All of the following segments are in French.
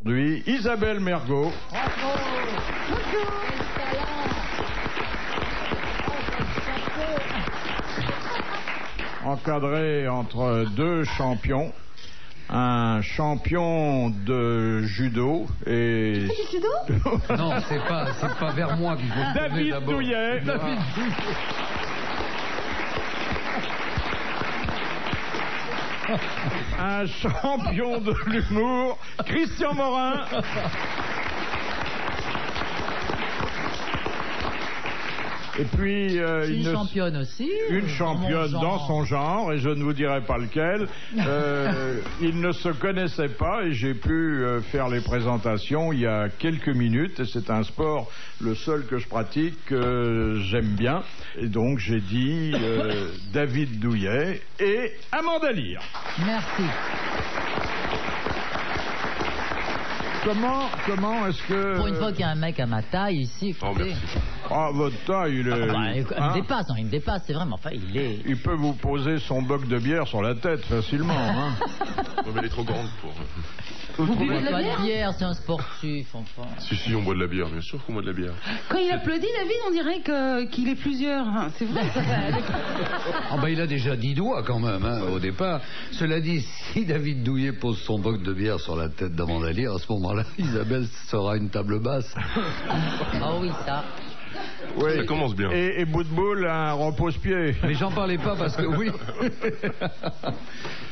Aujourd'hui, Isabelle Mergo. Encadrée entre deux champions. Un champion de judo et... C'est du judo? Non, c'est pas vers moi qu'il faut se tourner David d'abord. Douillet. David Douillet. Un champion de l'humour, Christian Morin. Et puis une championne aussi. Une championne dans son genre, et je ne vous dirai pas lequel. Ils ne se connaissaient pas et j'ai pu faire les présentations il y a quelques minutes. Et c'est un sport, le seul que je pratique, que j'aime bien. Et donc j'ai dit David Douillet et Amanda Lear. Merci. Comment est-ce que... Pour une fois qu'il y a un mec à ma taille ici, écoutez... Ah, votre taille, il est... il me dépasse, c'est vraiment... Enfin, il est... Il peut vous poser son boc de bière sur la tête facilement, hein. Non, mais elle est trop grande pour... Vous buvez de la bière? C'est un sportif, enfin. Si, on boit de la bière, bien sûr qu'on boit de la bière. Quand il applaudit, David, on dirait qu'il est plusieurs. C'est vrai. Ah bah il a déjà 10 doigts quand même, hein, au départ. Cela dit, si David Douillet pose son boc de bière sur la tête d'Amanda Lear, à ce moment-là, Isabelle sera une table basse. Ah oui, ça. Oui. Ça commence bien. Et bout de boule, un repose-pied. Mais j'en parlais pas parce que oui.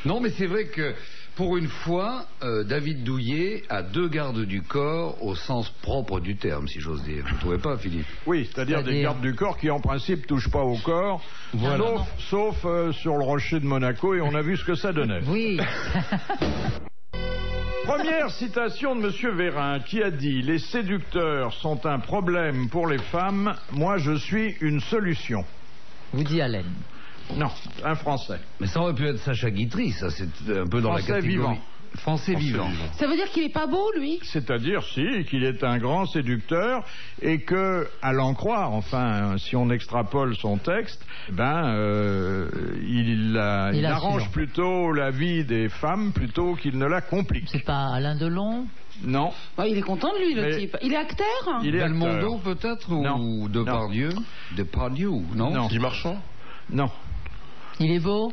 Non, mais c'est vrai que pour une fois, David Douillet a deux gardes du corps au sens propre du terme, si j'ose dire. Vous ne trouvez pas, Philippe? Oui, c'est-à-dire des gardes du corps qui, en principe, touchent pas au corps, voilà. sauf sur le rocher de Monaco, et on a vu ce que ça donnait. Oui. Première citation de Monsieur Vérin, qui a dit « Les séducteurs sont un problème pour les femmes, moi je suis une solution ». Woody Allen. Non, un Français. Mais ça aurait pu être Sacha Guitry, ça c'est un peu dans Français la catégorie. vivant. Français vivant. Ça veut dire qu'il est pas beau, lui? C'est-à-dire, si, qu'il est un grand séducteur et que, à l'en croire, enfin, si on extrapole son texte, il arrange plutôt la vie des femmes plutôt qu'il ne la complique. C'est pas Alain Delon? Non. Bah, il est content de lui, le type. Il est acteur? Il est Belmondo peut-être? Ou Depardieu? Depardieu, non? Non. Guy Marchand? Non. Il est beau?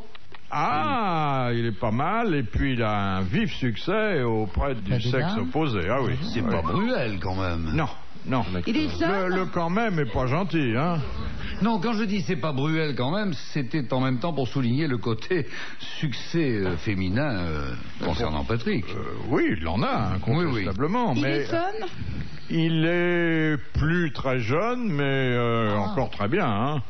Ah, il est pas mal, et puis il a un vif succès auprès du sexe opposé. Ah oui. C'est pas Bruel quand même. Non, non. Il est jeune? Le quand même est pas gentil, hein. Non, quand je dis c'est pas Bruel quand même, c'était en même temps pour souligner le côté succès féminin concernant Patrick. Oui, il en a, incontestablement. Il mais est jeune? il est plus très jeune, mais encore très bien, hein.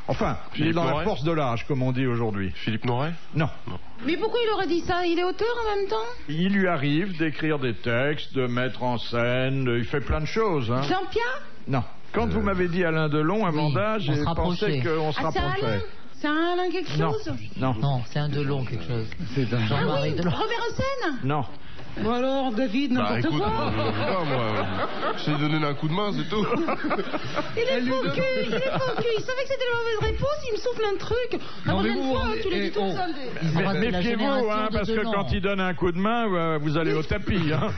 Enfin, il est dans la force de l'âge, comme on dit aujourd'hui. Philippe Noiret? Non. Mais pourquoi il aurait dit ça? Il est auteur en même temps? Il lui arrive d'écrire des textes, de mettre en scène, il fait plein de choses. Hein. Jean-Pierre? Non. Quand vous m'avez dit Alain Delon, Amanda, j'ai pensé qu'on se rapprochait. C'est un Alain quelque chose? Non. Non, c'est un Delon quelque chose. C'est un Jean-Marie Delon. Robert Hossein? Non. Bon alors, David, n'importe quoi. Moi, je t'ai donné un coup de main, c'est tout. Il est faux cul, il savait que c'était la mauvaise réponse, il me souffle un truc. La prochaine fois, tu l'as dit toute seule. Méfiez-vous, hein, parce que quand il donne un coup de main, vous allez au tapis. Hein.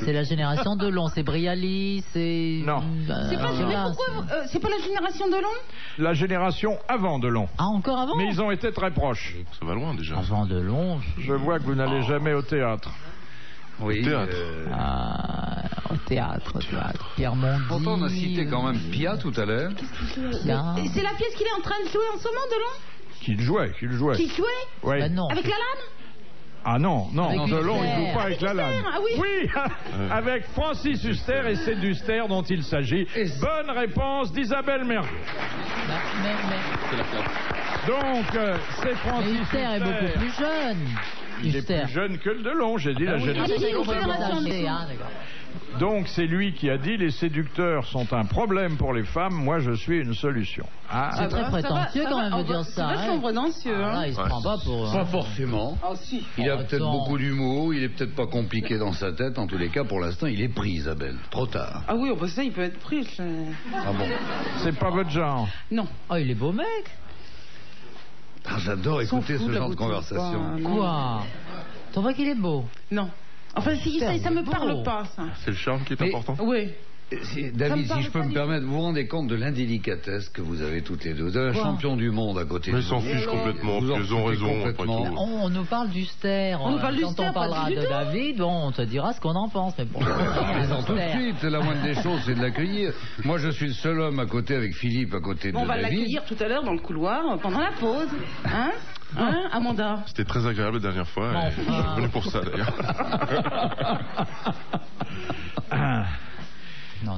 C'est la génération Delon, c'est Brialy, c'est... Non. C'est pas la génération Delon? La génération avant Delon. Ah, encore avant? Mais ils ont été très proches. Ça va loin déjà. Avant Delon. Je vois que vous n'allez jamais au théâtre. Oui, au théâtre. Au théâtre. Pierre Mondy. Pourtant, on a cité quand même Pia tout à l'heure. C'est la pièce qu'il est en train de jouer en ce moment, Delon? Qu'il jouait. Qu'il jouait? Oui. Bah non. Avec la lame? Ah non, Delon, il ne joue pas avec la lame. Ah oui, avec Francis Huster, et c'est d'Huster dont il s'agit. Bonne réponse d'Isabelle Mergo. Donc, c'est Francis Huster. Huster est beaucoup plus jeune. Il est plus jeune que le Delon, j'ai dit la génération. Donc c'est lui qui a dit « Les séducteurs sont un problème pour les femmes, moi je suis une solution ». C'est très prétentieux quand même de dire ça. C'est vachement prétentieux. Il se prend pas pour... Pas forcément. Ah si. Il a peut-être beaucoup d'humour, il est peut-être pas compliqué dans sa tête. En tous les cas, pour l'instant, il est pris, Isabelle. Trop tard. Ah oui, ça, il peut être pris. Ah bon? C'est pas votre genre? Non. Ah, il est beau mec. Ah, j'adore écouter ce genre de conversation. Quoi? Tu vois qu'il est beau? Non. Enfin, ça me parle pas, ça. C'est le charme qui est important. Oui. David, si je peux me permettre, vous vous rendez compte de l'indélicatesse que vous avez toutes les deux, de la champion du monde à côté de vous. Mais ils s'en fichent complètement, ils ont raison. On nous parle du Ster. Quand on parlera de David, on te dira ce qu'on en pense. Mais bon, tout de suite, la moindre des choses, c'est de l'accueillir. Moi, je suis le seul homme à côté avec Philippe, à côté de David. On va l'accueillir tout à l'heure dans le couloir, pendant la pause. Hein, Amanda? C'était très agréable la dernière fois. Et je suis venu pour ça, d'ailleurs.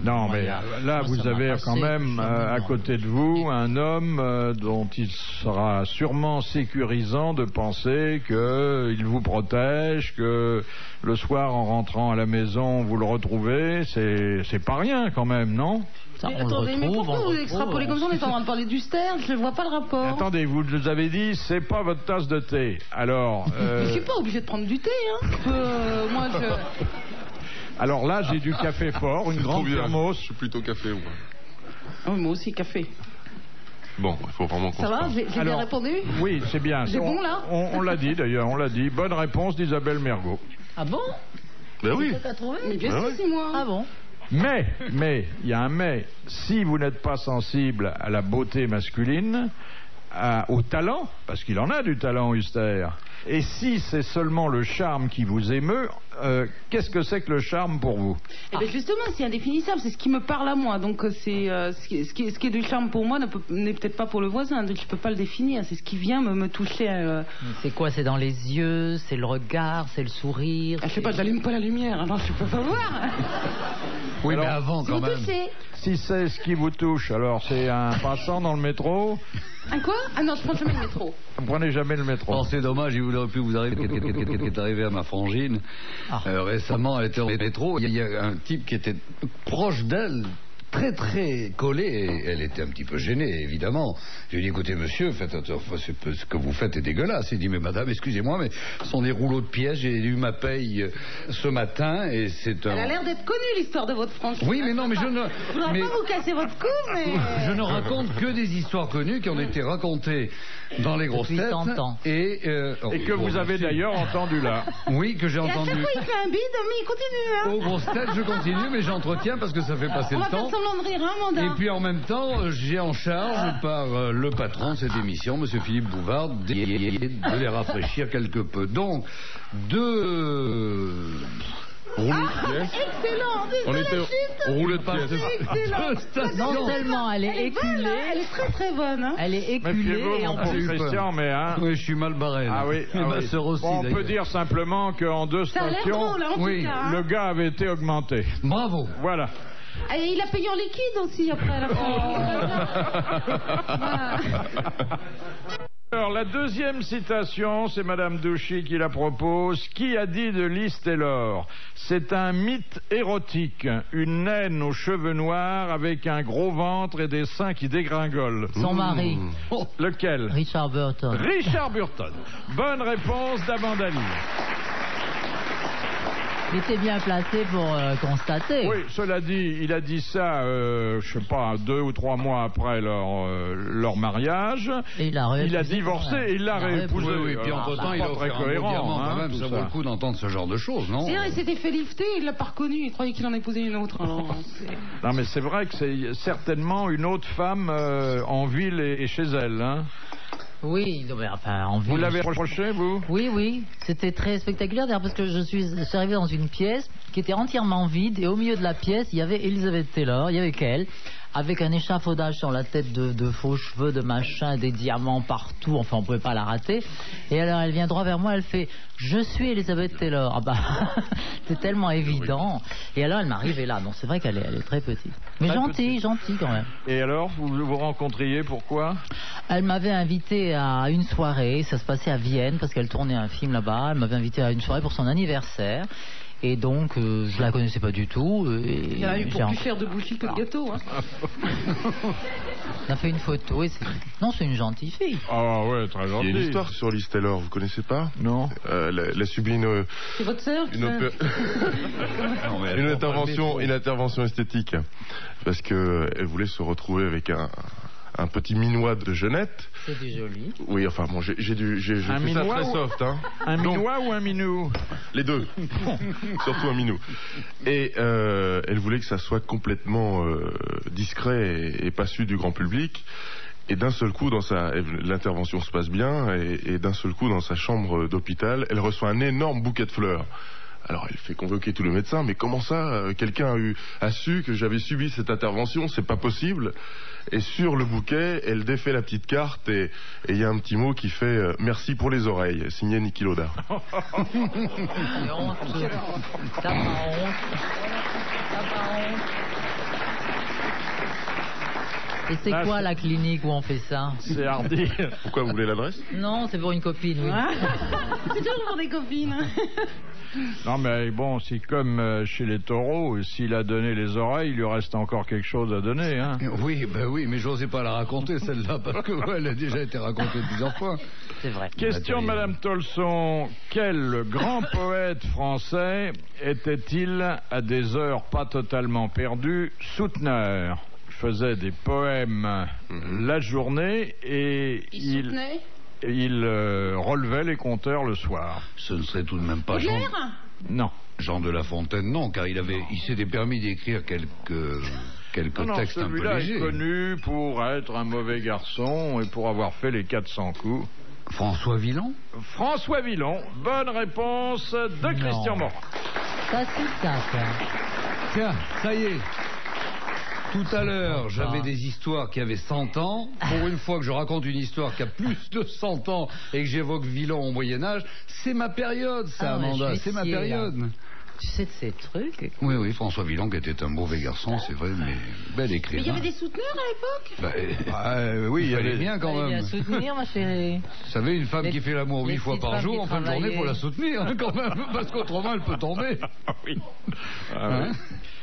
Non, mais là, vous avez quand même à côté de vous un homme dont il sera sûrement sécurisant de penser qu'il vous protège, que le soir, en rentrant à la maison, vous le retrouvez. C'est pas rien quand même, non? Mais pourquoi vous extrapolez comme ça? On est en train de parler du Stern, je ne vois pas le rapport. Attendez, vous nous avez dit, c'est pas votre tasse de thé. Alors... Je suis pas obligé de prendre du thé, hein. Moi, Alors là, j'ai du café fort, une grande thermos. Je suis plutôt café, moi. Oh, moi aussi, café. Bon, il faut vraiment qu'on Ça va? J'ai bien répondu? Oui, c'est bien. C'est bon, là? On l'a dit, d'ailleurs, on l'a dit. Bonne réponse d'Isabelle Mergo. Ah bon? Ben oui. T'as trouvé? Mais bien sûr, c'est moi. Ah bon? Mais, il y a un mais. Si vous n'êtes pas sensible à la beauté masculine, au talent, parce qu'il en a du talent, Huster, et si c'est seulement le charme qui vous émeut, qu'est-ce que c'est que le charme pour vous? Eh bien justement, c'est indéfinissable, c'est ce qui me parle à moi. Donc c'est ce qui est du charme pour moi n'est peut-être pas pour le voisin, donc je peux pas le définir. C'est ce qui vient me toucher. C'est quoi? C'est dans les yeux, c'est le regard, c'est le sourire. Je sais pas, j'allume pas la lumière, alors je peux pas voir. Oui, alors, mais avant quand même. Si c'est ce qui vous touche, alors c'est un passant dans le métro? Un quoi? Ah non, je prends jamais le métro. Vous prenez jamais le métro? Oh, c'est dommage, il aurait pu vous arriver qui est arrivé à ma frangine. Récemment, elle était au métro, il y a un type qui était proche d'elle, très très collé, et elle était un petit peu gênée, évidemment. Je lui ai dit, écoutez monsieur, faites attention, ce que vous faites est dégueulasse. Il dit, mais madame, excusez-moi, mais ce sont des rouleaux de pièces, j'ai eu ma paye ce matin, et c'est un... Elle a l'air d'être connue, l'histoire de votre frangine. Oui, mais non, mais je ne... Faudra pas vous casser votre cou, mais... Je ne raconte que des histoires connues qui ont été racontées dans les grosses têtes. Et que vous avez d'ailleurs entendu là. Oui, que j'ai entendu. entendu. Et à chaque fois, il fait un bide, mais il continue, hein. Aux grosses têtes, je continue, mais j'entretiens parce que ça fait passer le temps. De rire, hein, Amanda. Et puis en même temps, j'ai en charge par le patron de cette émission, monsieur Philippe Bouvard, de les rafraîchir quelque peu. Donc, Excellent. On était au rouleau de pièces. Excellent. Non seulement elle est éculée, elle est très très bonne, hein. Elle est éculée et en plus... Christian, mais oui, je suis mal barré. Là. Ah oui. Et ma sœur aussi. Bon, on peut dire simplement qu'en 2 stations, le gars avait été augmenté. Bravo. Voilà. Et il a payé en liquide aussi après à la fin. Alors, la deuxième citation, c'est Madame Douchy qui la propose. Qui a dit de Liz Taylor? C'est un mythe érotique, une naine aux cheveux noirs avec un gros ventre et des seins qui dégringolent. Son mari. Oh, lequel? Richard Burton. Richard Burton. Bonne réponse d'Amanda Lear. Il était bien placé pour constater. Oui, cela dit, il a dit ça, je sais pas, 2 ou 3 mois après leur mariage. Et il a divorcé et il l'a réépousé. Oui, puis entre-temps, il a offert un beau diamant quand même. Ça vaut le coup d'entendre ce genre de choses, non? C'est vrai, il s'était fait lifter, il l'a pas reconnu, il croyait qu'il en épousait une autre. Alors, non, mais c'est vrai que c'est certainement une autre femme en ville et chez elle, hein. Oui, enfin, en ville. Vous l'avez reproché, vous? Oui. C'était très spectaculaire, d'ailleurs, parce que je suis arrivé dans une pièce qui était entièrement vide, et au milieu de la pièce, il y avait Elizabeth Taylor, il y avait qu'elle, avec un échafaudage sur la tête de faux cheveux, de machin, des diamants partout, enfin, on pouvait pas la rater. Et alors, elle vient droit vers moi, elle fait « Je suis Elizabeth Taylor ». Ah bah, c'est tellement évident. Et alors, elle m'arrivait là, donc c'est vrai qu'elle est très petite. Mais gentille quand même. Et alors, vous vous rencontriez, pourquoi? Elle m'avait invité à une soirée, ça se passait à Vienne, parce qu'elle tournait un film là-bas. Elle m'avait invité à une soirée pour son anniversaire. Et donc, je la connaissais pas du tout. Il y en a eu pour plus cher de bougie que de gâteau. Hein. On a fait une photo et non, c'est une gentille fille. Ah ouais, très gentille. Il y a une histoire sur Liz Taylor, vous connaissez pas? Non. Elle a subi une... C'est votre sœur? Une intervention esthétique. Parce qu'elle voulait se retrouver avec un petit minois de Jeunette. C'est du joli. Oui, enfin bon, j'ai fait ça très soft. Hein. Un minois ou un minou? Les deux. Surtout un minou. Et elle voulait que ça soit complètement discret et pas su du grand public. Et d'un seul coup, l'intervention se passe bien, et d'un seul coup, dans sa chambre d'hôpital, elle reçoit un énorme bouquet de fleurs. Alors elle fait convoquer tous les médecins, mais comment ça, quelqu'un a su que j'avais subi cette intervention, c'est pas possible. Et sur le bouquet, elle défait la petite carte, et il y a un petit mot qui fait merci pour les oreilles, signé Niki Lauda. C'est honte. T'as pas honte. T'as pas honte. Et c'est Là, quoi la clinique où on fait ça? C'est hardi. Pourquoi vous voulez l'adresse? Non, c'est pour une copine, oui. C'est toujours pour des copines. Non, mais bon, c'est comme chez les taureaux. S'il a donné les oreilles, il lui reste encore quelque chose à donner. Hein. Oui, mais j'osais pas la raconter, celle-là, parce qu'elle a déjà été racontée plusieurs fois. C'est vrai. Question de Madame Tolson. Quel grand poète français était-il à des heures pas totalement perdues, souteneur? Il faisait des poèmes la journée et il relevait les compteurs le soir. Ce ne serait tout de même pas Jean... Non. Jean de La Fontaine, non, car il s'était permis d'écrire quelques textes un peu celui-là légers. est connu pour être un mauvais garçon et pour avoir fait les 400 coups. François Villon? François Villon. Bonne réponse de Christian Morin. Ça, c'est ça. Tiens, ça y est. Tout à l'heure, j'avais des histoires qui avaient 100 ans. Pour une fois que je raconte une histoire qui a plus de 100 ans et que j'évoque Villon au Moyen-Âge, c'est ma période, ça, Amanda. C'est ma période. Là. Tu sais de ces trucs? Oui, François Villon qui était un mauvais garçon, c'est vrai, mais bel écrivain. Mais il y avait des souteneurs à l'époque? Oui, il y avait bien quand même. Il fallait bien soutenir, ma chérie. Vous savez, une femme qui fait l'amour 8 fois par jour, en fin de journée, il faut la soutenir quand même, parce qu'autrement elle peut tomber. Oui. Hein?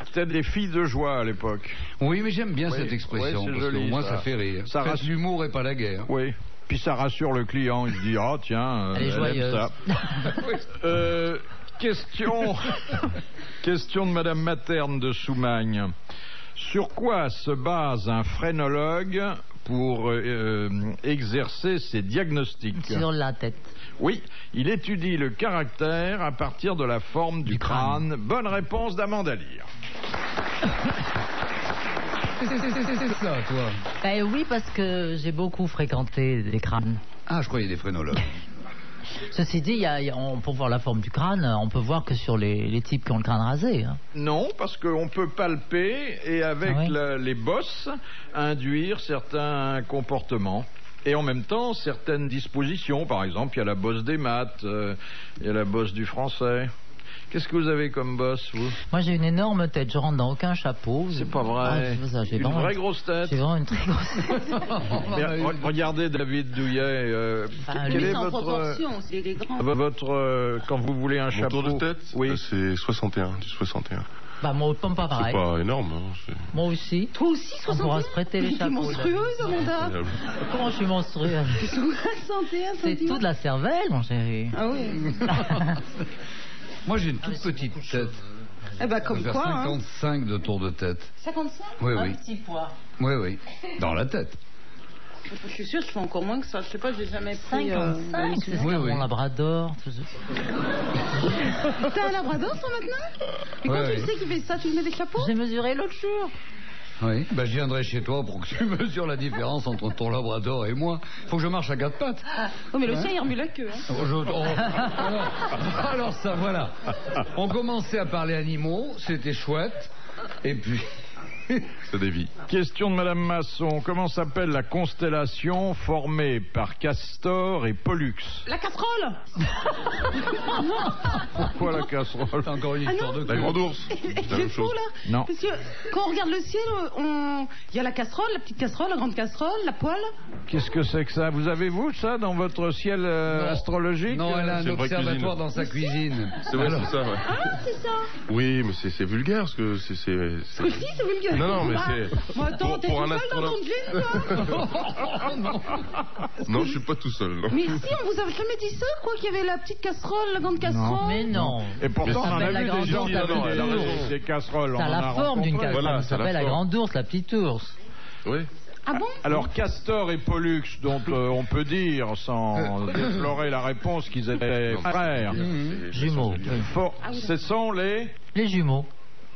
C'était des filles de joie à l'époque. Oui, mais j'aime bien cette expression, parce joli, qu'au moins ça fait rire. Ça reste l'humour et pas la guerre. Oui. Puis ça rassure le client, il se dit tiens, elle est joyeuse. Aime ça. Question de Madame Materne de Soumagne. Sur quoi se base un phrénologue pour exercer ses diagnostics? Sur la tête. Oui, il étudie le caractère à partir de la forme du crâne. Bonne réponse d'Amanda Lear. C'est ça, toi. Ben oui, parce que j'ai beaucoup fréquenté des crânes. Ah, je croyais des phrénologues. Ceci dit, pour voir la forme du crâne, on peut voir que sur les types qui ont le crâne rasé. Hein. Non, parce qu'on peut palper et avec les bosses induire certains comportements. Et en même temps, certaines dispositions. Par exemple, il y a la bosse des maths, il y a la bosse du français. Qu'est-ce que vous avez comme bosse, vous? Moi, j'ai une énorme tête. Je rentre dans aucun chapeau. C'est pas vrai. Une vraie grosse tête. J'ai vraiment une très grosse tête. Regardez David Douillet. Quel est votre quand vous voulez un chapeau? Mon tour de tête, oui. C'est 61, du 61. Bah, moi, pas pareil. C'est pas énorme. Hein, moi aussi. Toi aussi, 61? On pourra se prêter les chapeaux. T'es monstrueuse, Amanda. Comment je suis monstrueuse? 61, c'est tout de la cervelle, mon chéri. Ah oui. Moi, j'ai une toute petite tête. Eh ben, comme quoi, 55 de tour de tête. 55? Oui. Un petit poids. Oui. Dans la tête. Je suis sûre que je fais encore moins que ça. Je sais pas, j'ai jamais pris... 55, c'est mon labrador. T'as un labrador, toi, maintenant? Et quand tu sais qu'il fait ça, tu lui mets des chapeaux? J'ai mesuré l'autre jour. Oui, je viendrai chez toi pour que tu mesures la différence entre ton labrador et moi. Faut que je marche à 4 pattes. Oh, mais le sien, il remue la queue. Alors ça, voilà. On commençait à parler animaux, c'était chouette. Et puis... Ça dévie. Question de Madame Masson. Comment s'appelle la constellation formée par Castor et Pollux? La casserole. Pourquoi la casserole? C'est encore une histoire de la grande ours. C'est faux, là. Non. Parce que quand on regarde le ciel, il y a la casserole, la petite casserole, la grande casserole, la poêle. Qu'est-ce que c'est que ça? Vous avez-vous ça dans votre ciel astrologique? Non, elle a un observatoire dans sa cuisine. C'est vrai, c'est ça, ouais. Ah, c'est ça. Oui, mais c'est vulgaire, parce que c'est... Si, c'est vulgaire. Non, mais c'est... Moi, attends, t'es tout seul dans ton jean, toi? Non, je suis pas tout seul, non. Mais si, on vous avait jamais dit ça, quoi, qu'il y avait la petite casserole, la grande casserole? Non, mais non. Et pourtant, on en a la vu grande des gens ours, qui la avaient petite ours. des casseroles. Ça a la forme d'une casserole. Voilà, Ça s'appelle la grande ours, la petite ours. Oui. Ah bon? Alors, Castor et Pollux, dont on peut dire, sans déplorer la réponse, qu'ils étaient frères. Jumeaux. Ce sont les... Les jumeaux.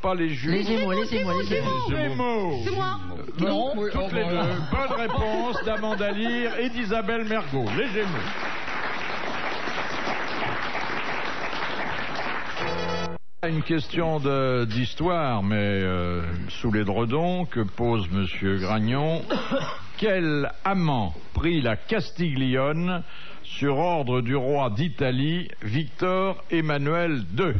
Pas les jumeaux. Les Gémeaux, les Gémeaux, les Gémeaux. Les Gémeaux. C'est moi. Non, Toutes les deux. Bonne réponse d'Amanda Lear et d'Isabelle Mergo. Les Gémeaux. Une question d'histoire, mais sous l'édredon, que pose Monsieur Gragnon. Quel amant prit la Castiglione sur ordre du roi d'Italie, Victor Emmanuel II?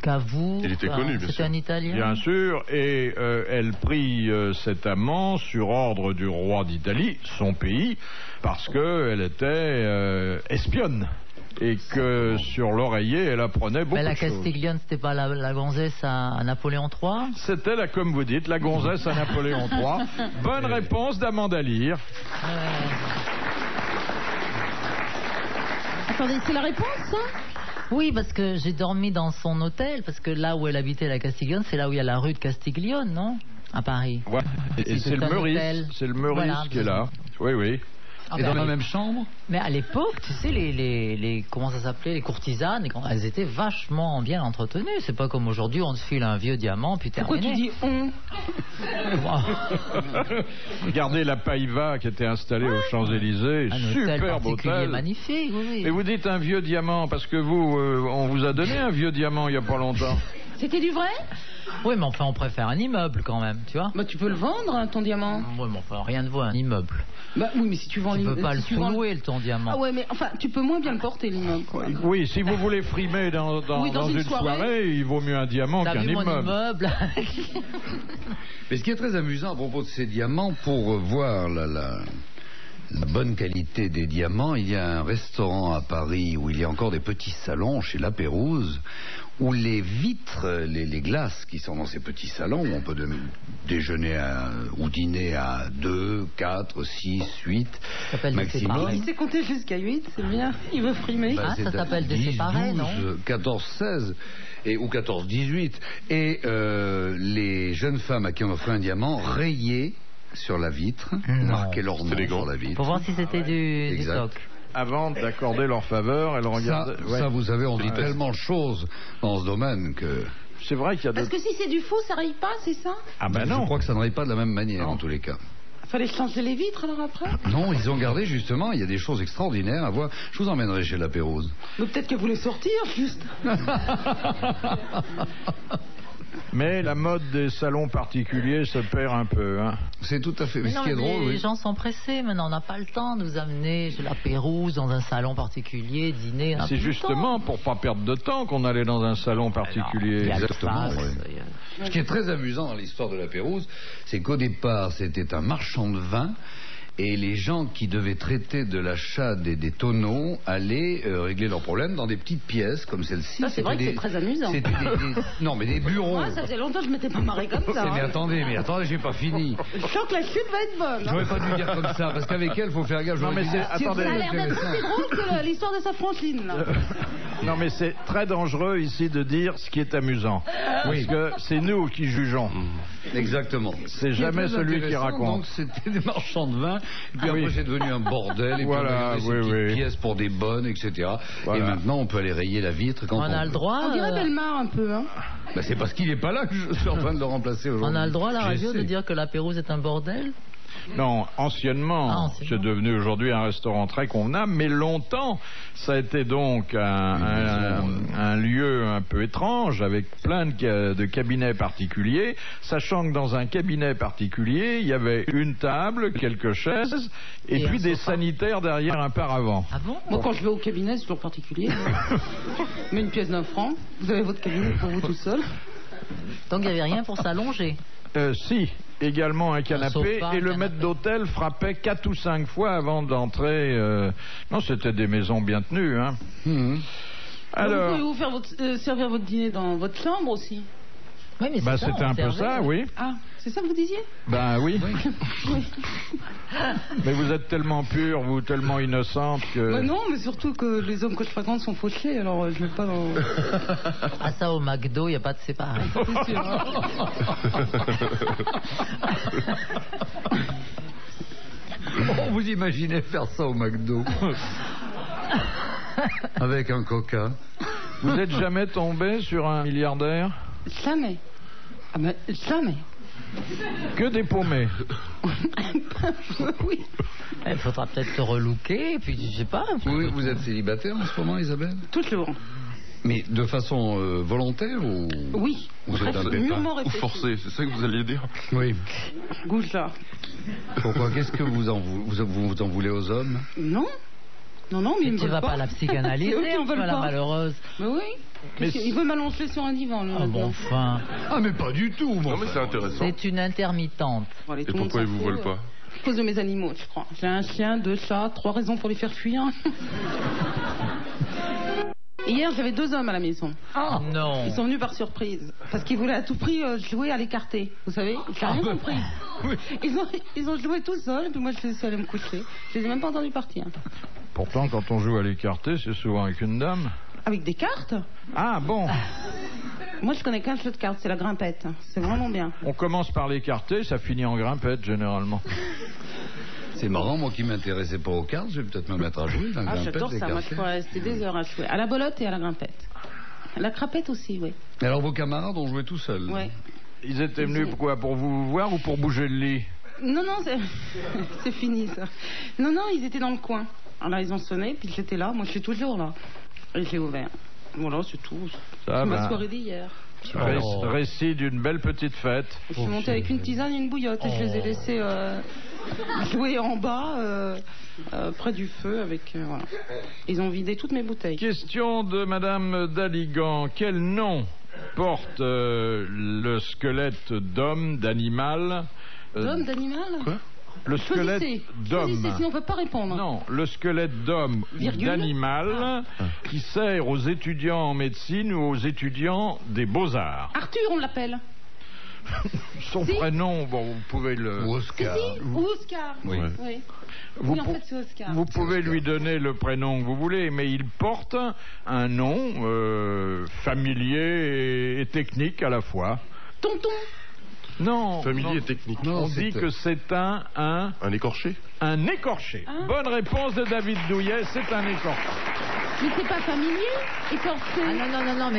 Cavour. Il était connu, bien sûr. C'était un Italien. Bien sûr, et elle prit cet amant sur ordre du roi d'Italie, son pays, parce qu'elle était espionne. Et que sur l'oreiller, elle apprenait beaucoup Mais la de choses. Castiglione, c'était pas la gonzesse à Napoléon III? C'était, comme vous dites, la gonzesse à Napoléon III. Bonne réponse d'Amanda Lear. Attendez, c'est la réponse, ça? Oui, parce que j'ai dormi dans son hôtel, parce que là où elle habitait, la Castiglione, c'est là où il y a la rue de Castiglione, non? À Paris. Ouais. Et c'est le un Meurice. hôtel. C'est le Meurice Voilà, qui est là. Oui, oui. Ah Et ben, dans la même chambre? Mais à l'époque, tu sais, les comment ça s'appelait, les courtisanes, elles étaient vachement bien entretenues. C'est pas comme aujourd'hui, on se file un vieux diamant, puis Pourquoi terminé. tu dis on? Regardez la Païva qui était installée aux Champs-Élysées. Un hôtel Superbe particulier hôtel. magnifique, oui, oui. Et vous dites un vieux diamant, parce que vous, on vous a donné un vieux diamant il n'y a pas longtemps. C'était du vrai? Oui, mais enfin, on préfère un immeuble quand même, tu vois. Bah tu peux le vendre, hein, ton diamant. Oui, mais enfin, rien de vaut un immeuble. Bah oui, mais si tu vends Tu l'immeuble... peux pas le si tu vends sous-louer, ton diamant. Ah ouais, mais enfin, tu peux moins bien le porter, l'immeuble, quoi. Oui, si vous voulez frimer dans une soirée, il vaut mieux un diamant T'as qu'un vu mon immeuble. immeuble? Mais ce qui est très amusant à propos de ces diamants, pour voir la bonne qualité des diamants, il y a un restaurant à Paris où il y a encore des petits salons chez La Pérouse, où les vitres, les glaces qui sont dans ces petits salons, où on peut déjeuner ou dîner à 2, 4, 6, 8 Ça s'appelle des maximum. séparés. Il sait compter jusqu'à 8, c'est bien. Il veut frimer. Bah, Ah, c'est ça à s'appelle des 10, séparés, 12, non 14, 16 ou 14, 18. Et les jeunes femmes à qui on offrait un diamant rayaient sur la vitre, marquaient leur nom sur la vitre. Pour voir si c'était du Exact. toc. Avant d'accorder leur faveur, elles regardent. Ça, vous savez, on dit tellement de choses dans ce domaine que... C'est vrai qu'il y a Parce que si c'est du faux, ça raye pas, c'est ça? Ah ben Je non. crois que ça ne raye pas de la même manière, en tous les cas. Fallait changer les vitres, alors après? Non, ils ont gardé, justement, il y a des choses extraordinaires à voir. Je vous emmènerai chez La Pérouse. Mais peut-être qu'elle voulait sortir, juste. Mais la mode des salons particuliers se perd un peu, hein. C'est tout à fait... Mais Mais ce non, qui est mais drôle, les oui. gens sont pressés maintenant, on n'a pas le temps de vous amener chez la Pérouse dans un salon particulier, dîner. on n'a C'est plus le justement pour pas perdre de temps qu'on allait dans un salon temps. particulier. Il y a le Exactement, fax, ouais. il y a- Ce qui est très amusant dans l'histoire de La Pérouse, c'est qu'au départ, c'était un marchand de vin. Et les gens qui devaient traiter de l'achat des tonneaux allaient régler leurs problèmes dans des petites pièces comme celle-ci. Ça, c'est vrai que c'est très amusant. C'était non, mais des bureaux. Moi, ça faisait longtemps que je m'étais pas marré comme ça. Mais hein. attendez, j'ai pas fini. Je sens que la chute va être bonne. hein. J'aurais pas dû dire comme ça, parce qu'avec elle, faut faire gaffe. Non, mais J'aurais dit, c'est- attendez. Ça a l'air d'être aussi drôle que l'histoire de sa Franchine, là. Non, mais c'est très dangereux ici de dire ce qui est amusant. Oui. Parce que c'est nous qui jugeons. Exactement. C'est jamais Ce qui est celui qui intéressant, raconte. Donc c'était des marchands de vin, et puis Ah, après oui. c'est devenu un bordel, et Voilà, puis on a oui, ces petites oui. pièces pour des bonnes, etc. Voilà. Et maintenant on peut aller rayer la vitre quand On on a veut. le droit. On dirait Bellemare un peu, hein. Bah, c'est parce qu'il n'est pas là que je suis en train de le remplacer aujourd'hui. On a le droit à la radio de J'essaie. dire que la Pérouse est un bordel. Non, anciennement, Ah, anciennement. c'est devenu aujourd'hui un restaurant très convenable, mais longtemps, ça a été donc un lieu un peu étrange, avec plein de cabinets particuliers, sachant que dans un cabinet particulier, il y avait une table, quelques chaises, et Et puis un des sofa. sanitaires derrière un paravent. Ah bon? Moi, quand je vais au cabinet, c'est toujours particulier. Mais une pièce d'1 franc. Vous avez votre cabinet pour vous tout seul. Donc il n'y avait rien pour s'allonger. Si, également un canapé, sofa, et un le canapé. maître d'hôtel frappait 4 ou 5 fois avant d'entrer. Non, c'était des maisons bien tenues, hein. Mhm. Vous Alors, pouvez vous faire servir votre dîner dans votre chambre aussi. Oui, mais bah, c'est ça, c'était on un peu servait. ça, oui. Ah, c'est ça que vous disiez? Ben oui. Mais vous êtes tellement pure, vous tellement innocente que. Bah non, mais surtout que les hommes que je fréquente sont fauchés, alors je vais pas dans... Ah ça au McDo, il n'y a pas de séparé. C'est sûr, hein. Oh, vous imaginez faire ça au McDo avec un coca. Vous n'êtes jamais tombé sur un milliardaire? Jamais. Ah ben, jamais. Que des paumés. Oui. Il faudra peut-être se relooker, et puis je sais pas. Oui, vous êtes célibataire en ce moment, Isabelle? Toujours. Mais de façon volontaire ou... Oui. Vous êtes un pépin? Mûrement Ou réfléchi. forcé, c'est ça que vous alliez dire? Oui. Goûte ça. Pourquoi? Qu'est-ce que vous en voulez aux hommes? Non. Non, mais ils me Tu veulent vas pas pas. la C'est eux psychanalyser, qui me enfin, veulent la pas. malheureuse. Mais oui. Mais Il veut m'annoncer sur un divan, le Ah bon, enfin. Ah, mais pas du tout, mon Non, mais c'est intéressant. C'est une intermittente. Et pourquoi ils vous veulent pas? À cause de mes animaux, je crois. J'ai un chien, 2 chats, 3 raisons pour les faire fuir. Hier, j'avais 2 hommes à la maison. Ah non. Ils sont venus par surprise. Parce qu'ils voulaient à tout prix jouer à l'écarté. Vous savez, j'ai rien compris. Ils ont joué tout seuls, puis moi je suis allée me coucher. Je les ai même pas entendus partir. Pourtant, quand on joue à l'écarté, c'est souvent avec une dame. Avec des cartes? Ah bon. Moi je connais qu'un jeu de cartes, c'est la grimpette. C'est vraiment bien. On commence par l'écarté, ça finit en grimpette généralement. C'est marrant, moi qui m'intéressais pas aux cartes, je vais peut-être me mettre à jouer dans le Ah, grimpette, j'adore ça. Moi je l'écarté. pourrais rester des heures à jouer. À la bolotte et à la grimpette. La crapette aussi, oui. Et alors vos camarades ont joué tout seuls? Ouais. Ils étaient venus pourquoi? Pour vous voir ou pour bouger le lit? Non, c'est fini ça. Non, ils étaient dans le coin. Alors ils ont sonné, puis j'étais là. Moi je suis toujours là. Et j'ai ouvert. Voilà, c'est tout. Ça C'est ma va. soirée d'hier. Récit d'une belle petite fête. Je suis montée avec une tisane et une bouillotte et je les ai laissés jouer en bas près du feu avec voilà. Ils ont vidé toutes mes bouteilles. Question de Madame Daligan. Quel nom porte le squelette d'homme, d'animal D'homme, d'animal? Quoi? Le squelette d'homme. Choisissez, sinon on peut pas répondre. Non, le squelette d'homme ou Virgule. d'animal qui sert aux étudiants en médecine ou aux étudiants des beaux-arts. Arthur, on l'appelle. Son Si. prénom, bon, vous pouvez le... Ou Si, Oscar. ou Oscar. Oui. Oui. Vous, Oui, en pou- fait, c'est Oscar. vous pouvez Oscar. lui donner le prénom que vous voulez, mais il porte un nom familier et technique à la fois. Tonton. Non. Familier non. et technique. Non, On dit que c'est un écorché? Un écorché. Ah. Bonne réponse de David Douillet, c'est un écorché. Mais c'est pas familier, écorché. Ah non,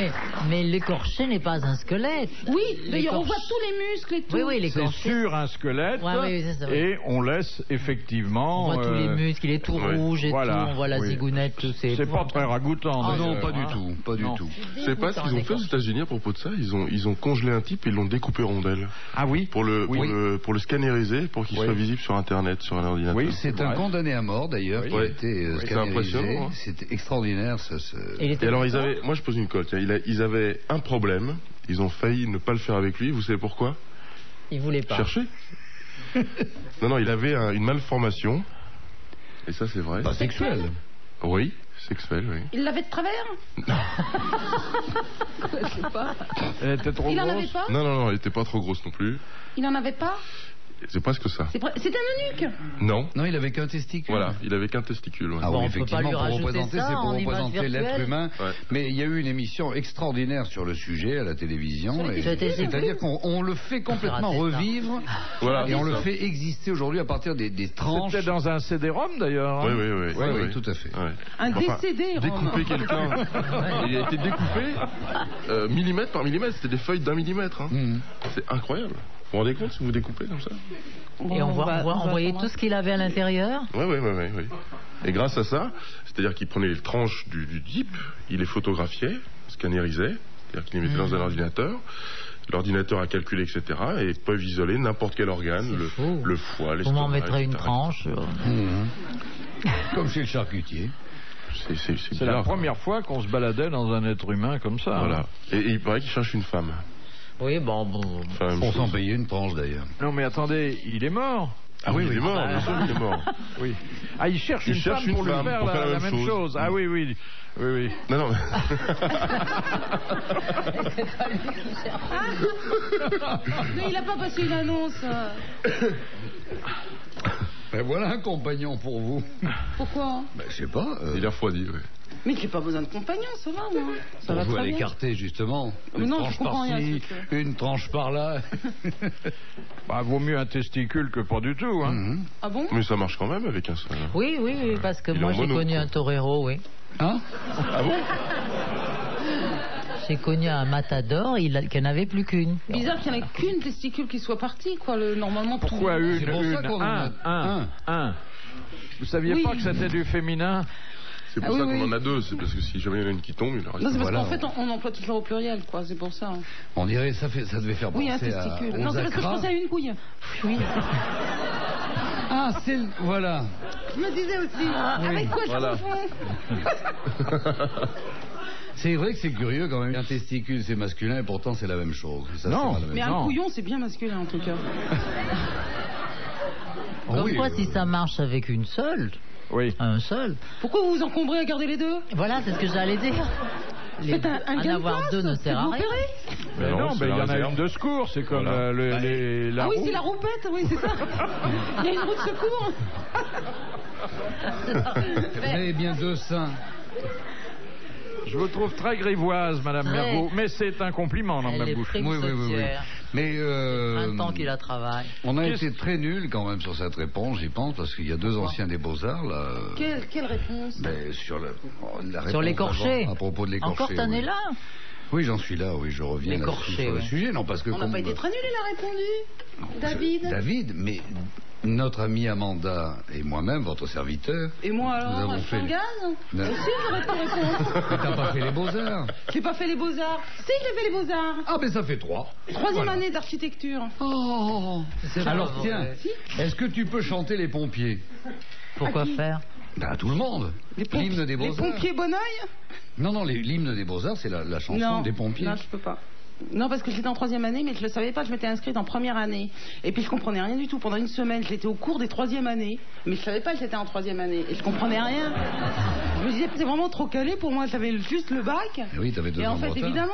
mais l'écorché n'est pas un squelette. Oui, d'ailleurs, L'écorché. on voit tous les muscles et tout. Oui, C'est l'écorché. sur un squelette Ouais, oui, c'est ça, oui. et on laisse effectivement... On voit tous les muscles, il est tout oui. rouge et Voilà, tout, on voit la oui. zigounette, tout C'est pas très ragoûtant. Ah non, d'ailleurs, pas du hein. tout, pas du Non. tout. C'est pas ce qu'ils ont fait aux États-Unis à propos de ça. Ils ont congelé un type et ils l'ont découpé rondelles Ah oui. pour le scanneriser, pour qu'il Oui. soit visible sur Internet, sur un ordinateur. Oui, C'est un vrai. condamné à mort d'ailleurs qui a Oui. été Oui, c'est scannerisé. impressionnant, hein. C'était extraordinaire. Et alors moi je pose une colle. Tiens, ils avaient un problème. Ils ont failli ne pas le faire avec lui. Vous savez pourquoi? Il voulait pas. Cherchez. Non, il avait une malformation. Et ça c'est vrai. Pas sexuel. Oui, sexuel, oui. Il l'avait de travers? Je sais pas. Elle était trop Il en avait grosse. pas? Non, elle était pas trop grosse non plus. Il en avait pas? C'est presque ça. C'est un eunuque. Non. Non, il avait qu'un testicule. Voilà, il avait qu'un testicule. Ouais. Ah Bon, oui, on peut pas effectivement, lui pour rajouter représenter, ça c'est pour en image représenter l'être virtuelle. humain. Ouais. Mais il y a eu une émission extraordinaire sur le sujet à la télévision. Sur les et- télévisions. C'est-à-dire qu'on le fait complètement Raté ça. revivre Voilà, et on c'est le ça. fait exister aujourd'hui à partir des tranches. C'était dans un CD-ROM d'ailleurs. Oui, hein. Oui, tout à fait. Ouais. Un décédé, Découper Rome. quelqu'un. Il a été découpé millimètre par millimètre. C'était des feuilles d'1 millimètre. Hein. Mhm. C'est incroyable. Vous vous rendez compte si vous découpez comme ça? Et on voyait tout ce qu'il avait à l'intérieur. Oui. Et grâce à ça, c'est-à-dire qu'il prenait les tranches du type, il les photographiait, scannerisait, c'est-à-dire qu'il les mettait dans un ordinateur. L'ordinateur a calculé, etc. Et peuvent isoler n'importe quel organe, fou. le foie, On l'estomac, m'en mettrait une etc. tranche. Mhm. Comme chez le charcutier. C'est la première fois qu'on se baladait dans un être humain comme ça. Voilà. hein. Et il paraît qu'il cherche une femme. Oui, bon. Enfin, même Pour chose. s'en payer une tranche d'ailleurs. Non mais attendez, il est mort. Ah oui, il est mort, bien sûr qu'il est mort. Oui. Ah, il cherche Il une cherche femme une pour lui femme faire pour faire la même chose. Ah oui, oui. Non. Mais il a pas passé une annonce. Ben voilà un compagnon pour vous. Pourquoi? Ben, je sais pas. Il est refroidi, oui. Mais j'ai pas besoin de compagnon, ça va, moi. Ça On va joue à très bien. l'écarté, justement. Mais Une non, tranche je comprends rien à par-ci, ce truc-là. une tranche par-là. Bah, vaut mieux un testicule que pas du tout. Hein. Ah bon? Mais ça marche quand même avec un seul. Oui, parce que Il est moi en j'ai mono, connu quoi. un torero, oui. Hein? Ah bon? J'ai connu un matador, qui n'avait plus qu'une. Bizarre qu'il n'y en ait qu'une testicule qui soit partie, quoi. Normalement, Pourquoi tout le monde- une, C'est pour ça qu'on en a un. Vous saviez Oui. pas que c'était du féminin? C'est pour Ah ça oui, qu'on oui. en a deux. C'est parce que si jamais il y en a une qui tombe, il en reste. Non, c'est parce Voilà. qu'en fait, on emploie toujours au pluriel, quoi. C'est pour ça. On dirait ça devait faire Oui, un penser testicule. aux Non, c'est parce que je acras. pensais à une couille. Oui. Ah, c'est voilà. Je me disais aussi. Avec quoi Voilà. je confonds? C'est vrai que c'est curieux quand même. Un testicule c'est masculin et pourtant c'est la même chose. Ça Non. sert à la même Mais chose. un couillon, c'est bien masculin, en tout cas. Comme oui, quoi, si ça marche avec une seule, Oui. un seul, Pourquoi vous vous encombrez à garder les deux? voilà, c'est ce que j'allais dire. Faites un en gain de avoir place, deux ne c'est sert à vous rien. opérez. Mais non, non, c'est mais il la y en a réserve. une de secours, c'est comme Voilà. la Ah oui, roue. c'est la roupette, oui, c'est ça. Il y a une roue de secours. Vous avez bien deux seins. Je vous trouve très grivoise, Madame Ouais. Mergo, mais c'est un compliment dans Elle ma est bouche. très Oui. sautière. Mais Un temps qu'il la travaille. on a Qu'est-ce- été très nuls quand même sur cette réponse, j'y pense, parce qu'il y a deux anciens des Beaux-Arts là. Quelle réponse? Ben, sur la réponse Sur l'écorché. d'avant, à propos de l'écorché. Encore cette année-là. Oui, j'en suis là, oui, je reviens L'écorché, là-dessus sur le ouais. sujet. Non, parce que On n'a comme- pas été très nuls, il a répondu. David. David, mais notre amie Amanda et moi-même, votre serviteur. Et moi Nous alors, avons je fait- suis en gaz? Non. Aussi, j'aurais pu répondre. Mais t'as pas fait les Beaux-Arts. J'ai pas fait les beaux-arts. Si, j'ai fait les beaux-arts. Ah, ben ça fait 3. Troisième année d'architecture. Oh. Alors pas tiens, vrai. est-ce que tu peux chanter les pompiers? Pourquoi faire? Ben, à tout le monde. L'hymne des Les Beaux-Arts. pompiers Bonneuil? Non, l'hymne des Beaux-Arts, c'est la chanson des pompiers. Non, je peux pas. Non, parce que j'étais en troisième année, mais je le savais pas, je m'étais inscrite en première année. Et puis je comprenais rien du tout. Pendant une semaine, j'étais au cours des troisième années, mais je savais pas que j'étais en troisième année. Et je comprenais rien. Je me disais, c'est vraiment trop calé pour moi, j'avais juste le bac. Eh oui, t'avais 2 Et ans en de fait, retard. évidemment,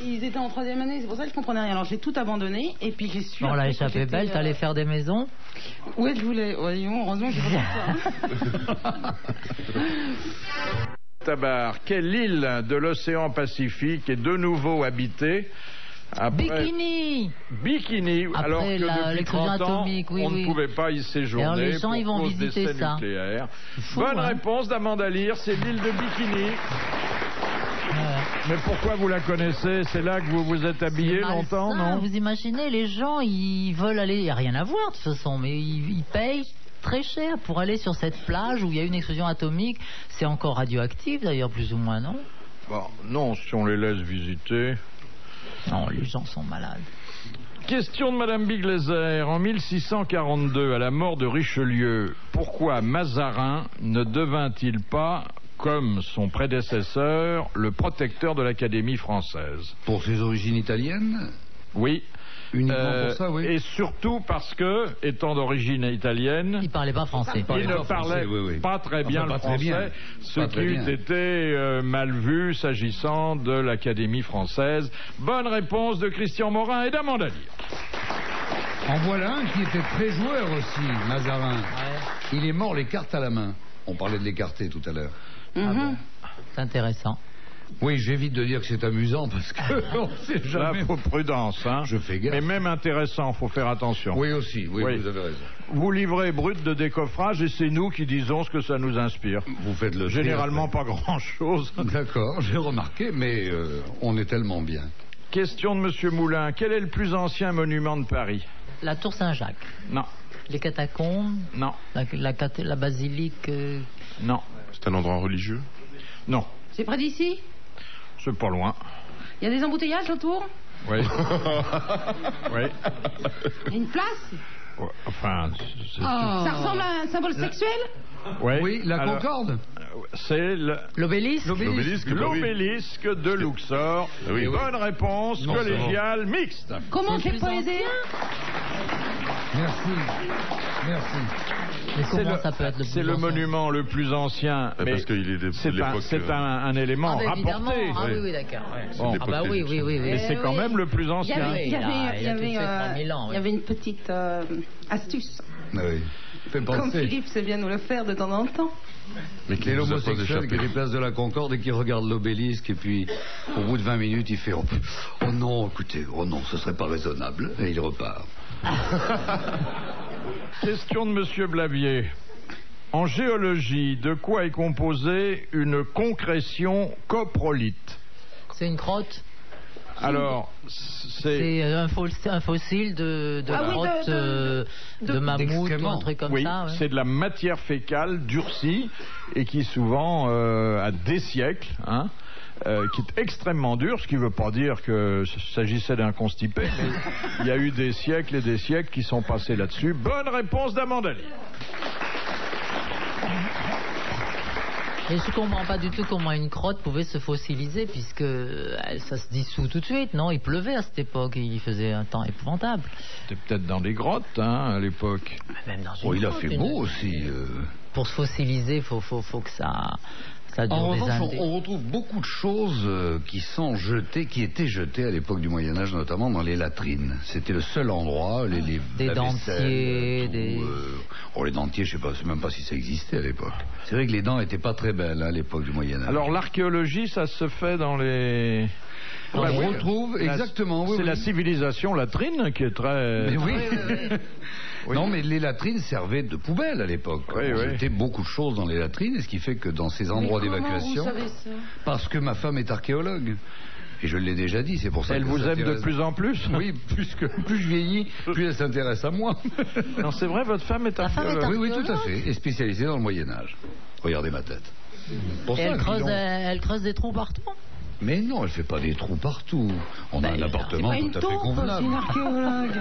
ils étaient en troisième année, c'est pour ça que je comprenais rien. Alors j'ai tout abandonné, et puis j'ai su. On l'a après que échappé j'étais, belle, t'allais faire des maisons. Ouais, je voulais. Voyons, heureusement que j'ai pas fait ça. Tabar, quelle île de l'océan Pacifique est de nouveau habitée après... Bikini. Bikini, Après alors que depuis l'explosion 30 ans, atomique, oui, on ne oui. pouvait pas y séjourner Alors, les gens, pour ils vont cause visiter d'essais ça. nucléaires. Fou, Bonne hein. réponse d'Amanda Lear, c'est l'île de Bikini. Mais pourquoi vous la connaissez? C'est là que vous vous êtes habillé C'est longtemps, malsain. non? Vous imaginez, les gens, ils veulent aller, il n'y a rien à voir de toute façon, mais ils payent très cher pour aller sur cette plage où il y a une explosion atomique. C'est encore radioactif d'ailleurs, plus ou moins, non? Bon, non, si on les laisse visiter. Non, les gens sont malades. Question de Madame Biglézer. En 1642, à la mort de Richelieu, pourquoi Mazarin ne devint-il pas, comme son prédécesseur, le protecteur de l'Académie française? Pour ses origines italiennes, Oui. uniquement pour ça, oui. Et surtout parce que, étant d'origine italienne, Ils parlaient pas français. il parlait ne pas parlait français, oui. pas très bien Enfin, le pas très bien. français, ce Pas qui très eût bien. été mal vu s'agissant de l'Académie française. Bonne réponse de Christian Morin et d'Amanda Lear. En voilà un qui était très joueur aussi, Mazarin. Il est mort les cartes à la main. On parlait de l'écarté tout à l'heure. Ah bon, c'est intéressant. Oui, j'évite de dire que c'est amusant parce que on sait Là, jamais. faut prudence, hein. Je fais gaffe. Mais même intéressant, faut faire attention. Oui aussi, oui, Oui. vous avez raison. Vous livrez brut de décoffrage et c'est nous qui disons ce que ça nous inspire. Vous faites le Généralement tri, pas grand-chose. après. D'accord, j'ai remarqué, mais on est tellement bien. Question de Monsieur Moulin. Quel est le plus ancien monument de Paris? La tour Saint-Jacques, Non, les catacombes, non, la basilique. non, C'est un endroit religieux. non. C'est près d'ici? C'est pas loin. Il y a des embouteillages autour? Oui. Oui. Il y a une place? Ouais, enfin, Ça ressemble à un symbole sexuel? ouais. Oui, la Alors, Concorde. c'est L'obélisque. L'obélisque, bah oui. l'obélisque de Luxor. Ah oui. Bonne réponse, Non, collégiale mixte. Comment C'est j'ai plus pas aidé? Merci. Merci. Mais C'est comment le, ça peut être le plus c'est le ancien monument le plus ancien. Ah, mais parce qu'il est de c'est l'époque, un élément Ah, bah, évidemment. rapporté. Ah oui. oui, oui, d'accord. ouais. Bon. Ah bah oui, oui, oui. Mais c'est quand oui. même le plus Il y ancien. avait, il y il a avait, il y tout avait, fait 3000 ans, oui. il y avait une petite astuce. Ah oui. Fait Comme penser. Philippe sait bien nous le faire de temps en temps. Mais Et l'homosexuel qui est des places de la Concorde et qui regarde l'obélisque et puis au bout de 20 minutes il fait oh non, écoutez, oh non, ce serait pas raisonnable et il repart. Question de Monsieur Blavier. En géologie, de quoi est composée une concrétion coprolite? C'est une crotte. Alors, c'est un fossile de crotte de mammouth ou un truc comme ça. Ouais. C'est de la matière fécale durcie et qui souvent a des siècles, qui est extrêmement dur, ce qui ne veut pas dire qu'il s'agissait d'un constipé, mais il y a eu des siècles et des siècles qui sont passés là-dessus. Bonne réponse d'Amandali. Et je ne comprends pas du tout comment une crotte pouvait se fossiliser, puisque ça se dissout tout de suite, non? Il pleuvait à cette époque, il faisait un temps épouvantable. C'était peut-être dans des grottes, à l'époque. Même dans une il a grotte, fait beau aussi. Pour se fossiliser, il faut que ça dure en des revanche, années. on retrouve beaucoup de choses qui étaient jetées à l'époque du Moyen-Âge, notamment dans les latrines. C'était le seul endroit, des la dentiers, vaisselle, tout, les dentiers, je sais même pas si ça existait à l'époque. C'est vrai que les dents n'étaient pas très belles à l'époque du Moyen-Âge. Alors l'archéologie, ça se fait dans les... On retrouve exactement. C'est la civilisation latrine qui est très... Mais oui. Oui. Non, mais les latrines servaient de poubelle à l'époque. On jetait beaucoup de choses dans les latrines, et ce qui fait que dans ces endroits d'évacuation... Vous savez ça? Parce que ma femme est archéologue. Et je l'ai déjà dit, c'est pour ça Elle vous aime de plus en plus? Oui, plus je vieillis, plus elle s'intéresse à moi. Non, c'est vrai, votre femme est archéologue? Oui, tout à fait. Et spécialisée dans le Moyen-Âge. Regardez ma tête. Et elle creuse des trous partout? Mais non, elle fait pas des trous partout. On a un appartement tout à fait convenable. C'est une archéologue.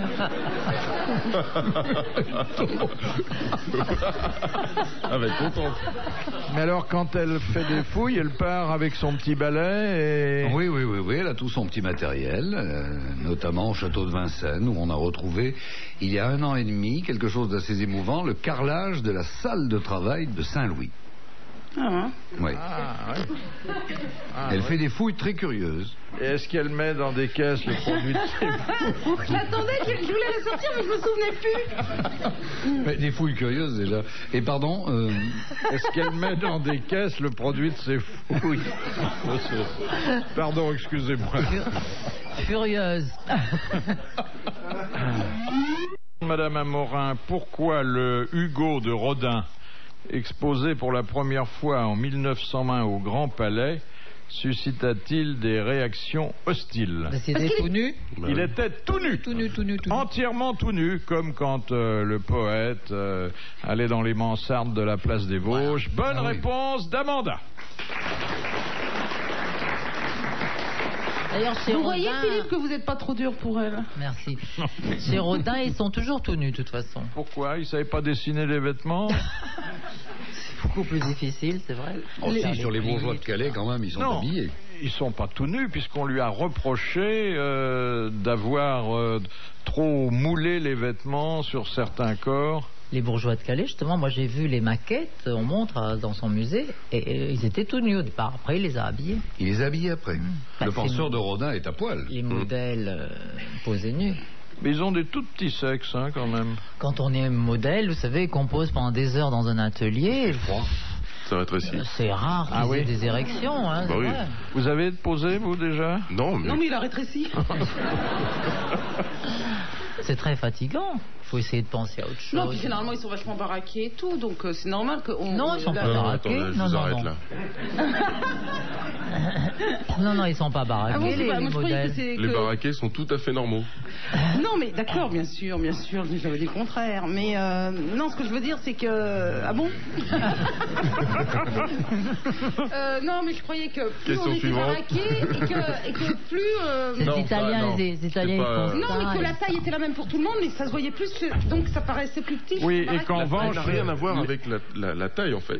Avec contente. Mais alors, quand elle fait des fouilles, elle part avec son petit balai et... Oui, elle a tout son petit matériel, notamment au château de Vincennes, où on a retrouvé, il y a 1 an et demi, quelque chose d'assez émouvant, le carrelage de la salle de travail de Saint-Louis. Oui. Elle fait des fouilles très curieuses. Et est-ce qu'elle met dans des caisses le produit de ses fouilles? J'attendais, je voulais les sortir, mais je me souvenais plus. Mais des fouilles curieuses déjà. Et pardon Est-ce qu'elle met dans des caisses le produit de ses fouilles? Pardon, excusez-moi. Furieuse. Madame Amorin, pourquoi le Hugo de Rodin, exposé pour la première fois en 1901 au Grand Palais, suscita-t-il des réactions hostiles? C'était tout nu? Il était tout nu. Entièrement tout nu, comme quand le poète allait dans les mansardes de la place des Vosges. Bonne réponse d'Amanda. D'ailleurs, chez Vous Rodin... voyez, Philippe, que vous n'êtes pas trop dur pour elle. Merci. Chez Rodin, ils sont toujours tout nus, de toute façon. Pourquoi? Ils ne savaient pas dessiner les vêtements? C'est beaucoup plus difficile, c'est vrai. Aussi, sur les bourgeois de Calais, quand même, ils sont habillés. Ils ne sont pas tout nus, puisqu'on lui a reproché d'avoir trop moulé les vêtements sur certains corps. Les bourgeois de Calais, justement, moi j'ai vu les maquettes, on montre dans son musée, et ils étaient tout nus au départ. Après, il les a habillés. Il les a habillés après. Le penseur de Rodin est à poil. Les modèles posés nus. Mais ils ont des tout petits sexes, quand même. Quand on est modèle, vous savez, qu'on pose pendant des heures dans un atelier. Ça rétrécit. C'est rare qu'ils aient des érections. Bah oui. Vous avez posé, vous, déjà? Non, mais il a rétréci. C'est très fatigant. Il faut essayer de penser à autre chose. Non, puis généralement, ils sont vachement baraqués et tout, donc c'est normal que... Non, ils sont pas baraqués. Attendez, je vous arrête là. Non, ils sont pas baraqués, les modèles. Les baraqués sont tout à fait normaux. Non, mais d'accord, bien sûr, j'avais dit le contraire. Mais non, ce que je veux dire, c'est que... Ah bon? Non, mais je croyais que plus on était baraqués et que plus... Les Italiens, ils font ça. Non, mais que la taille était la même pour tout le monde, mais ça se voyait plus, donc ça paraissait plus petit. Oui, et qu'en revanche... Ça n'a rien à voir avec la taille, en fait.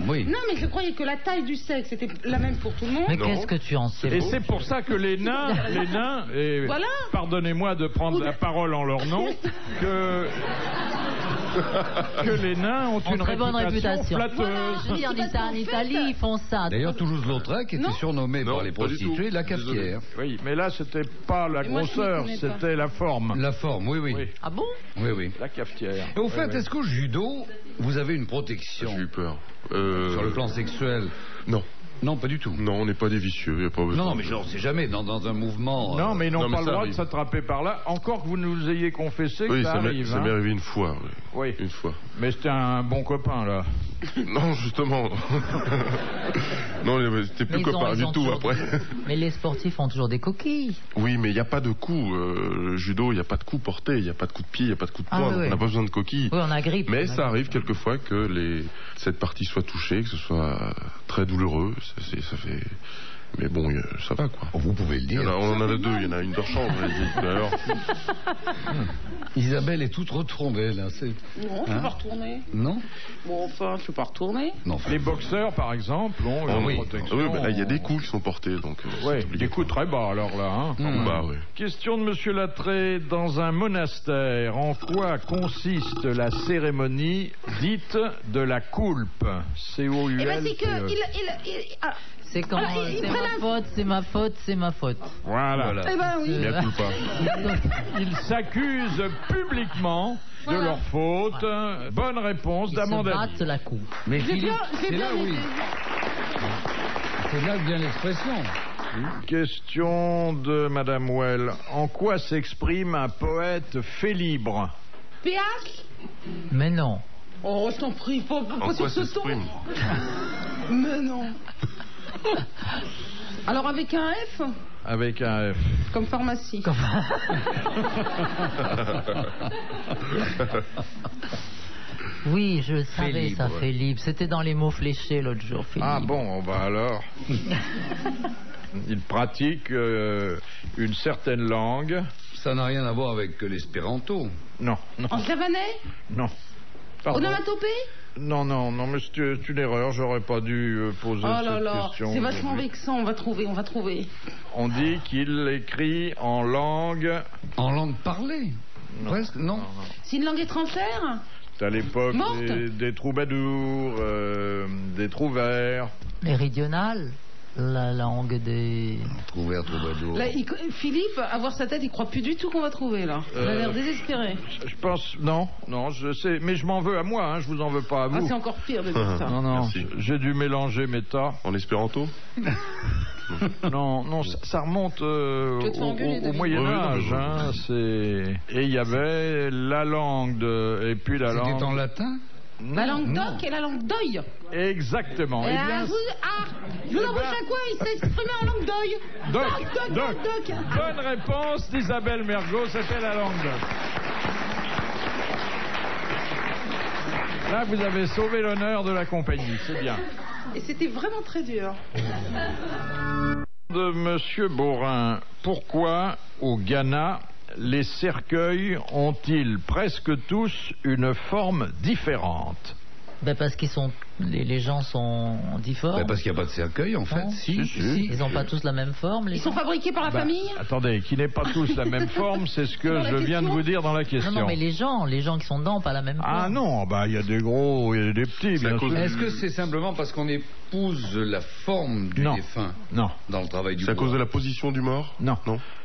Oui. Non, mais je croyais que la taille du sexe était la même pour tout le monde. Mais qu'est-ce que tu en sais? Et c'est pour ça que les nains, et voilà. Pardonnez-moi de prendre la parole en leur nom, que les nains ont une très bonne réputation. flatteuse. Voilà, on dit ça en Italie, ils font ça. D'ailleurs, Toulouse-Lautrec était surnommée par les prostituées la cafetière. Oui, mais là, c'était pas la grosseur, c'était la forme. La forme, oui. Ah bon? Oui. La cafetière. Et au fait, est-ce qu'au judo, Vous avez une protection. J'ai eu peur. Sur le plan sexuel? Non. Non, pas du tout. Non, on n'est pas des vicieux, y a pas besoin. Non, mais genre, c'est jamais dans un mouvement... Non, mais ils n'ont pas le droit arrive. de s'attraper par là, encore que vous nous ayez confessé Oui, que ça arrive. ça m'est arrivé une fois. Oui. Une fois. Mais c'était un bon copain, là. Non, justement. Non, c'était plus copain du tout après. Mais les sportifs ont toujours des coquilles. Oui, mais il n'y a pas de coup. Le judo, il n'y a pas de coup porté, il n'y a pas de coup de pied, il n'y a pas de coup de poing. Oui. On n'a pas besoin de coquilles. Oui, on a grippe. Mais ça arrive quelquefois que cette partie soit touchée, que ce soit très douloureux. Ça fait... Mais bon, ça va quoi. Vous pouvez le dire. On en a deux, il y en a une de chambre. D'ailleurs. Isabelle est toute retournée là. Non, je ne peux pas retourner. Non. Bon, enfin, je ne peux pas retourner. Non. Les boxeurs, par exemple, ont une protection. Oui, mais là, il y a des coups qui sont portés. Donc, des coups très bas, alors là. Oui. Question de Monsieur Lattré. Dans un monastère, en quoi consiste la cérémonie dite de la coulpe? C-O-U-L. Eh ben, c'est que... C'est quand c'est ma faute. Voilà. Eh ben oui. Il n'y a tout pas. Ils s'accusent publiquement de leur faute. Bonne réponse d'Amanda. Ils se battent la coupe. Mais J'ai bien c'est là que vient l'expression. Question de Madame Well. En quoi s'exprime un poète fait libre? PH? Mais non. Oh, je t'en prie, pas sur ce ton. Mais non. Alors avec un F? Avec un F. Comme pharmacie. Oui, je savais, libre. ça fait libre. C'était dans les mots fléchés l'autre jour. Ah bon, bah alors. Il pratique une certaine langue. Ça n'a rien à voir avec l'espéranto. Non. En javanais? Non. Pardon. Onomatopée? Non, mais c'est une erreur. J'aurais pas dû poser cette question. C'est vachement vexant. On va trouver. On dit qu'il écrit en langue... En langue parlée? Non. Presque, non. C'est une langue étrangère? C'est à l'époque des troubadours, des trouvères. Méridional, la langue des... Troubadour. Là, Philippe, à voir sa tête, il croit plus du tout qu'on va trouver, là. Il a l'air désespéré. Je pense... Non, je sais. Mais je m'en veux à moi, hein, je vous en veux pas à vous. Ah, c'est encore pire de dire ça. Non, Merci. J'ai dû mélanger mes tas. En espéranto? Non, ça remonte au Moyen-Âge. Hein, et il y avait la langue de... Et puis la langue... C'était en latin? La langue d'oc et la langue d'oeil. Exactement. Eh bien, je vous embauche à quoi? Il s'est exprimé en langue d'oeil. Doc. Bonne réponse d'Isabelle Mergo, c'était la langue d'oc. Là, vous avez sauvé l'honneur de la compagnie, c'est bien. Et c'était vraiment très dur. De Monsieur Borin, pourquoi au Ghana les cercueils ont-ils presque tous une forme différente? Parce qu'ils sont... Les gens sont difformes. Parce qu'il n'y a pas de cercueil, en fait. Non. Si. Ils n'ont pas tous la même forme. Ils sont fabriqués par la famille? Attendez, qui n'est pas tous la même forme, c'est ce que je viens de vous dire dans la question. Non, mais les gens qui sont dedans, pas la même forme. Ah non, il y a des gros, il y a des petits, bien sûr. Est-ce que c'est simplement parce qu'on épouse la forme du défunt? Non. Dans le travail du C'est à bois. cause de la position du mort? Non.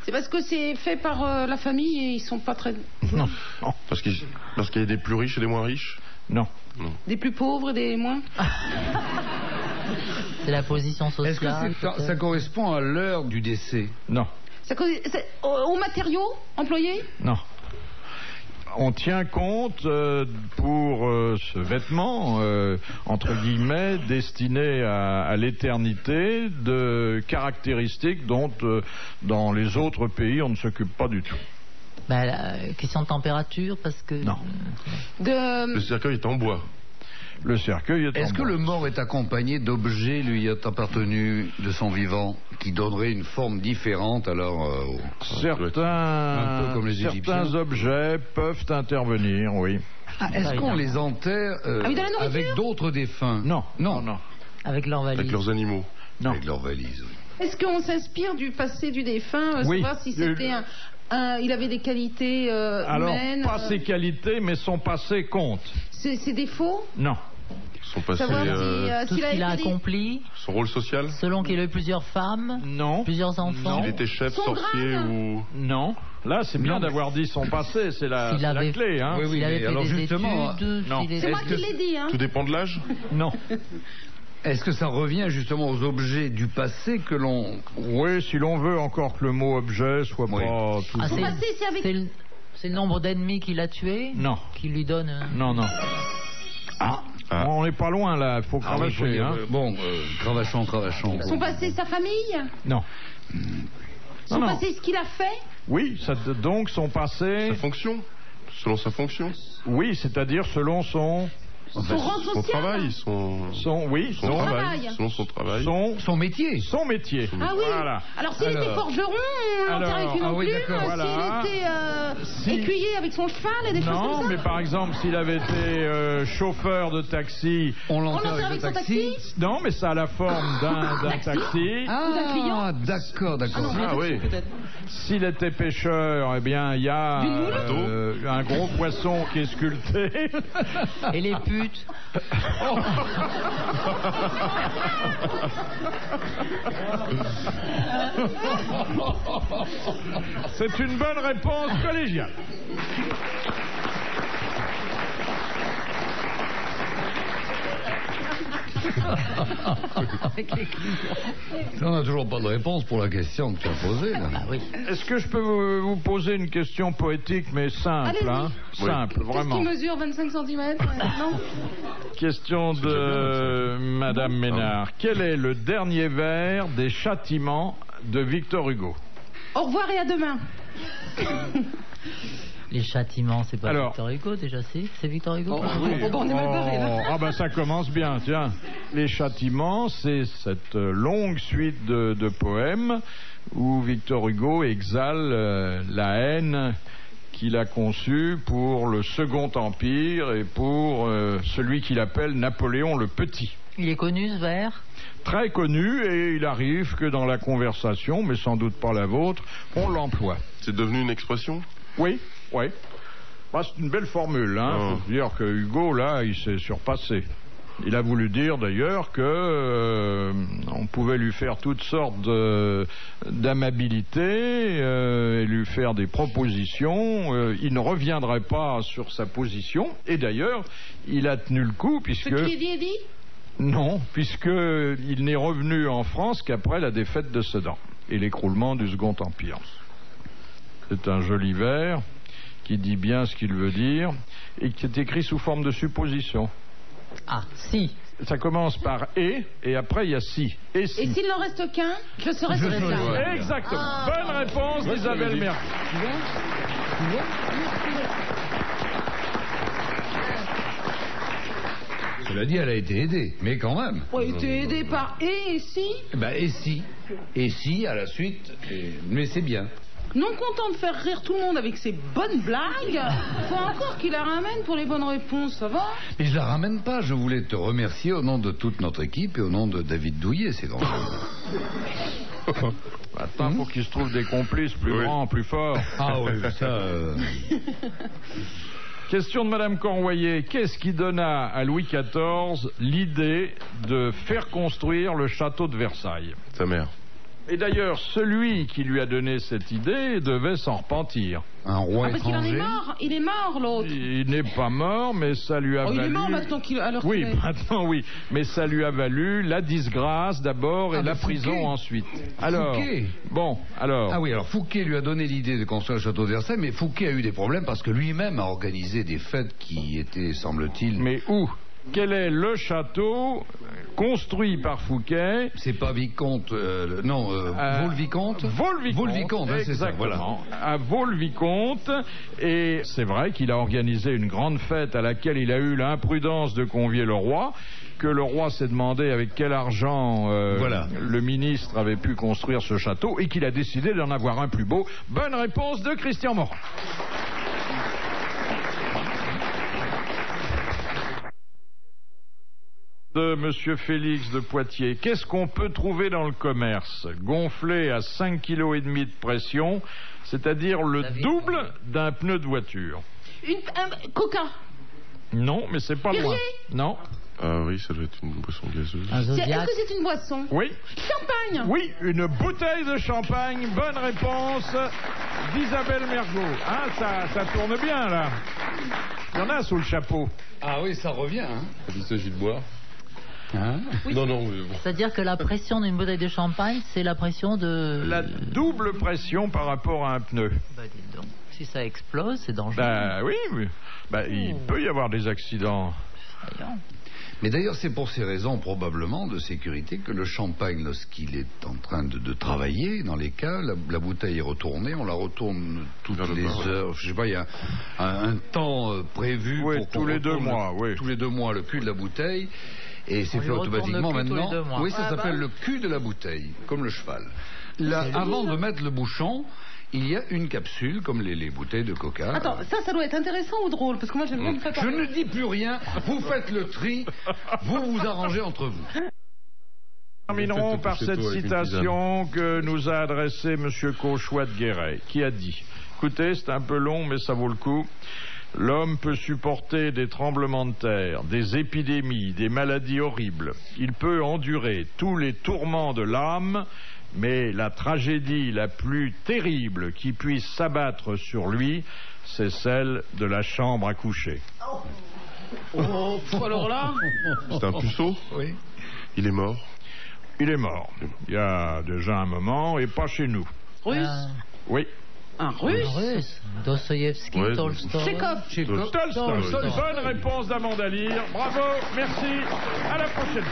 C'est parce que c'est fait par la famille et ils sont pas très... Non. Parce qu'il y a des plus riches et des moins riches? Non. Des plus pauvres et des moins? C'est la position sociale. Est-ce que ça correspond à l'heure du décès? Non. Aux matériaux employés? Non. On tient compte pour ce vêtement, entre guillemets, destiné à l'éternité, de caractéristiques dont dans les autres pays on ne s'occupe pas du tout. Question de température, parce que... Non. Le cercueil est en bois. Le cercueil est en bois. Est-ce que le mort est accompagné d'objets lui ayant appartenu de son vivant qui donneraient une forme différente alors certains objets peuvent intervenir, oui. Est-ce qu'on les enterre avec d'autres défunts? Non. Avec leurs valises. Avec leurs animaux. Non. Avec leurs valises, oui. Est-ce qu'on s'inspire du passé du défunt, savoir si c'était il avait des qualités humaines? Alors, pas ses qualités, mais son passé compte. Ses défauts? Non. Son passé... tout ce qu'il a accompli. Son rôle social? Selon qu'il a eu plusieurs femmes. Non. Plusieurs enfants. S'il était chef, sorcier ou... Non. Là, c'est bien d'avoir dit son passé, c'est la clé. Hein. Oui, S'il avait fait alors des justement, études, non. s'il est- C'est moi qui l'ai dit, hein. Tout dépend de l'âge. Non. est-ce que ça revient justement aux objets du passé que l'on... Oui, si l'on veut encore que le mot objet soit Oui. pas tout. Ah, Son passé, c'est avec... c'est le nombre d'ennemis qu'il a tués Non. qui lui donne... Non. Ah. On n'est pas loin là, il faut cravacher. Hein. Cravachons. Son passé, sa famille. Non. Son Non. passé, ce qu'il a fait. Oui, donc son passé. Sa fonction. Selon sa fonction. Oui, c'est-à-dire selon son. Son rang social. Son travail. Son travail. Selon son travail. Son métier. Son métier. Ah oui. Voilà. Alors s'il était forgeron, on l'enterrait plus non oui, plus. d'accord, voilà. S'il était écuyer avec son cheval et des choses Non, comme ça. mais par exemple, s'il avait été chauffeur de taxi. On On l'enterre l'enterre avec son taxi. Non, mais ça a la forme d'un taxi. d'un client. Ah, d'accord. Ah oui. S'il était pêcheur, eh bien, il y a un gros poisson qui est sculpté. Et les putes. C'est une bonne réponse collégiale. On n'a toujours pas de réponse pour la question que tu as posée. Là. Est-ce que je peux vous poser une question poétique, mais simple, Allez-y. hein? Simple, Qu'est-ce vraiment. qui mesure 25 cm? Non. Question de Madame Ménard. Quel est le dernier vers des châtiments de Victor Hugo? Au revoir et à demain. Les châtiments, c'est pas Alors. Victor Hugo déjà, c'est Victor Hugo qui On est mal barré, là. Ah ben ça commence bien, tiens. Les châtiments, c'est cette longue suite de poèmes où Victor Hugo exale la haine qu'il a conçue pour le Second Empire et pour celui qu'il appelle Napoléon le Petit. Il est connu ce vers? Très connu, et il arrive que dans la conversation, mais sans doute pas la vôtre, on l'emploie. C'est devenu une expression. Oui. Bah, c'est une belle formule, hein. Faut dire que Hugo, là, il s'est surpassé. Il a voulu dire d'ailleurs que on pouvait lui faire toutes sortes d'amabilités et lui faire des propositions. Il ne reviendrait pas sur sa position. Et d'ailleurs, il a tenu le coup puisque... Ce qui est dit est dit. Non, puisqu'il n'est revenu en France qu'après la défaite de Sedan et l'écroulement du Second Empire. C'est un joli vers qui dit bien ce qu'il veut dire et qui est écrit sous forme de supposition. Ah, si. Ça commence par et après il y a si. Et si. Et s'il n'en reste qu'un, je serai sur ça. Exactement. Bonne réponse d'Isabelle Mercier. Cela dit, elle a été aidée, mais quand même. On a été aidé par et si. Et si, à la suite, mais c'est bien. Non content de faire rire tout le monde avec ses bonnes blagues, faut encore qu'il la ramène pour les bonnes réponses, ça va? Mais je la ramène pas, je voulais te remercier au nom de toute notre équipe et au nom de David Douillet, c'est drôle. Attends, faut qu'il se trouve des complices plus grands, plus forts. Ah oui, ça... Question de Madame Cornoyer. Qu'est-ce qui donna à Louis XIV l'idée de faire construire le château de Versailles? Sa mère. Et d'ailleurs, celui qui lui a donné cette idée devait s'en repentir. Un roi parce qu'il en est étranger. mort, il est mort l'autre. Il n'est pas mort, mais ça lui a valu... Il est mort maintenant qu'il... Alors Oui, qu'il est... maintenant oui. Mais ça lui a valu la disgrâce d'abord et la prison ensuite. Alors, Fouquet. Bon, alors... Ah oui, alors Fouquet lui a donné l'idée de construire le château de Versailles, mais Fouquet a eu des problèmes parce que lui-même a organisé des fêtes qui étaient, semble-t-il... Mais où? Quel est le château construit par Fouquet? C'est pas Vicomte, Vaux-le-Vicomte. Vaux-le-Vicomte, c'est ça, voilà. À Vaux-le-Vicomte. Et c'est vrai qu'il a organisé une grande fête à laquelle il a eu l'imprudence de convier le roi, que le roi s'est demandé avec quel argent le ministre avait pu construire ce château, et qu'il a décidé d'en avoir un plus beau. Bonne réponse de Christian Morin. De Monsieur Félix de Poitiers. Qu'est-ce qu'on peut trouver dans le commerce gonflé à 5,5 kg de pression, c'est-à-dire le double d'un pneu de voiture? Coca. Non, mais c'est pas loin. Non. Ah oui, ça doit être une boisson gazeuse. Un Est-ce Zodiac. que c'est une boisson? Oui. Champagne. Oui, une bouteille de champagne. Bonne réponse d'Isabelle Mergo. Hein, ça tourne bien, là. Il y en a sous le chapeau. Ah oui, ça revient, hein. Il s'agit de boire. Hein? Non, non, mais bon. C'est-à-dire que la pression d'une bouteille de champagne, c'est la pression de... La double pression par rapport à un pneu. Bah, dis donc. Si ça explose, c'est dangereux. Ben oui, il peut y avoir des accidents. Voyons. Mais d'ailleurs, c'est pour ces raisons probablement de sécurité que le champagne, lorsqu'il est en train de travailler, dans les cas, la bouteille est retournée, on la retourne toutes les heures. Je sais pas, il y a un temps prévu Oui, pour qu'on tous les 2 retourne mois, oui. tous les 2 mois le cul de la bouteille. Et c'est On fait lui retourne automatiquement le cul tous les maintenant. 2 mois. Oui, ça s'appelle le cul de la bouteille, comme le cheval. Là, avant de mettre le bouchon, il y a une capsule, comme les bouteilles de coca. Attends, ça doit être intéressant ou drôle? Parce que moi, j'aime bien me Je préparer. ne dis plus rien, vous faites le tri, vous vous arrangez entre vous. Terminerons par cette citation que nous a adressée M. Cauchois de Guéret, qui a dit, écoutez, c'est un peu long, mais ça vaut le coup. L'homme peut supporter des tremblements de terre, des épidémies, des maladies horribles. Il peut endurer tous les tourments de l'âme, mais la tragédie la plus terrible qui puisse s'abattre sur lui, c'est celle de la chambre à coucher. Oh, alors là. C'est un puceau. Oui. Il est mort. Il est mort. Il y a déjà un moment, et pas chez nous. Russe. Oui. Un Un russe. russe. Dostoïevski, Ouais, Tolstoï. Tchekhov. Tolstoï. Bonne réponse d'Amanda Lear. Bravo, merci. À la prochaine.